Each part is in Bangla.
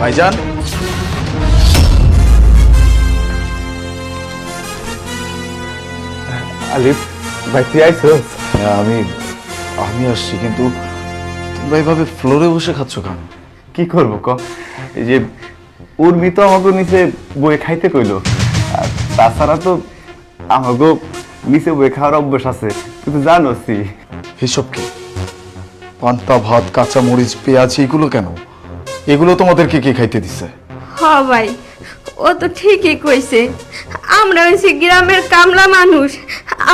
ভাইজান, আলিফ ভাই তুই আইছস? হ্যাঁ আমি আসছি, কিন্তু তোমরা এইভাবে ফ্লোরে বসে খাচ্ছ কেন? কি করবো ক, এই যে উর্মি তো আমাকে নিচে বয়ে খাইতে কইলো, আর তাছাড়া তো আমাকে নিচে বয়ে খাওয়ার অভ্যাস আছে, তুই তো জানোসই। এসব কি? পান্তা ভাত, কাঁচা মরিচ, পেঁয়াজ, এগুলো কেন? এগুলো তোমাদেরকে কে খাইতে দিছে? হ ভাই, ও তো ঠিকই কইছে। আমরা হইছি গ্রামের কামলা মানুষ,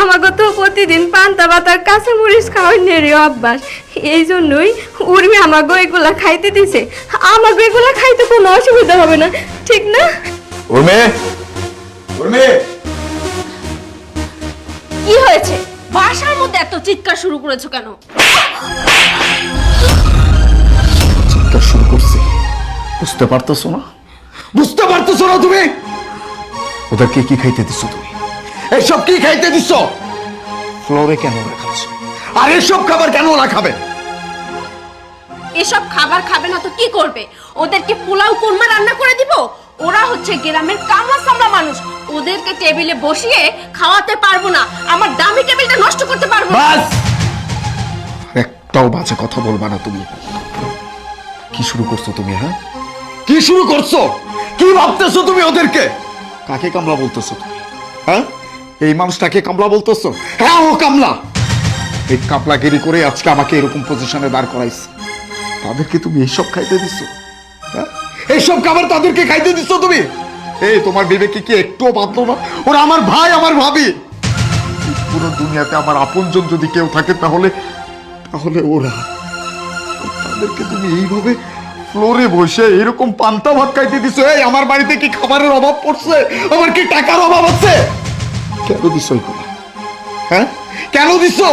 আমাকে তো প্রতিদিন পান্তা ভাতার কাঁচা মরিচ খাওয়ানোর অভ্যাস। এই জন্যই উর্মি আমাকে এগুলা খাইতে দিছে। আমাকে এগুলা খাইতে কোনো অসুবিধা হবে না, ঠিক না? উর্মি, উর্মি, কি হয়েছে? বাসার মধ্যে এত চিৎকার শুরু করেছো কেন? চিৎকার শুরু করছি, বুঝতে পারতেছো না? বুঝতে পারতেছো না তুমি? ওদেরকে কি খাইতে দিছো তুমি? এসব কি খাইতে দিছো? ফ্লোরে কেন রাখাচ্ছ? আর এসব খাবার কেন ওরা খাবে? এসব খাবার খাবে না তো কি করবে? ওদেরকে পোলাও কোরমা রান্না করে দিব? ওরা হচ্ছে গ্রামের কামলা সামলা মানুষ, ওদেরকে টেবিলে বসিয়ে খাওয়াতে পারবো না। আমার দামি টেবিলটা নষ্ট করতে পারবো না। বাস, একটাও বাজে কথা বলবা না তুমি। কি শুরু করছো তুমি? হ্যাঁ, কি শুরু করছো? কি ভাবতেছো তুমি ওদেরকে? কাকে কামলা বলতেছো তুমি? হ্যাঁ, এই মানুষটাকে কামলা বলতেছো? হ্যাঁ, ও কামলা। এই কামলাগিরি করে আজকে আমাকে এরকম পজিশনে দাঁড় করাইছে। তাদেরকে তুমি এইসব খাইতে দিছো? হ্যাঁ, এইসব খাবার তাদেরকে খাইতে দিছো তুমি? এই তোমার বিবেকে কি একটুও বাঁধলো না? ওরা আমার ভাই, আমার ভাবি। এই পুরো দুনিয়াতে আমার আপনজন যদি কেউ থাকে তাহলে ওরা। তাদেরকে তুমি এইভাবে ফ্লোরে বসে এরকম পান্তা ভাত খাইতে দিছো? এই আমার বাড়িতে কি খাবারের অভাব পড়ছে? আমার কি টাকার অভাব আছে? কেন দিছো এগুলো? হ্যাঁ, কেন দিছো?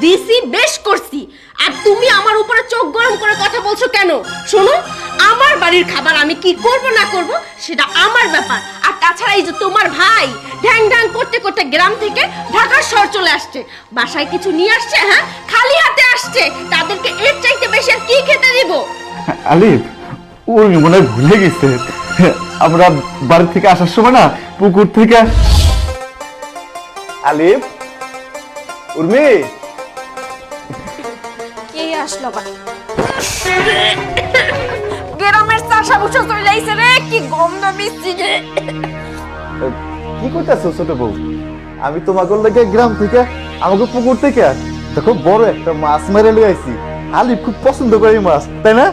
দিছি, বেশ করছি। আর তুমি আমার উপরে চোখ গরম করে কথা বলছো কেন? শোনো, আমার বাড়ির খাবার আমি কি করব না করব সেটা আমার ব্যাপার। আর তাছাড়া এই যে তোমার ভাই ঢ্যাং ঢ্যাং করতে করতে গ্রাম থেকে ঢাকার শহর চলে আসছে, বাসায় কিছু নিয়ে আসছে, হ্যাঁ, খালি হাতে আসছে। তাদেরকে এর চাইতে বেশি আর কি খেতে দিব? আলিফ, উর্মি মনে হয় ভুলে গেছে, আমরা বাড়ি থেকে আসার সময় না পুকুর থেকে। আলিফ, উর্মি, কে আসলো আবার? গ্রামের চাষা বুঝো চলে আইছে রে, কি গন্ধ মিষ্টি রে। কি করতেছো ছোট বউ? আমি তোমাকে লেগে গ্রাম থেকে, আমাকে পুকুর থেকে দেখো বড় একটা মাছ মেরে লিয়ে আইছি। আলিফ খুব পছন্দ করে এই মাছ, তাই না?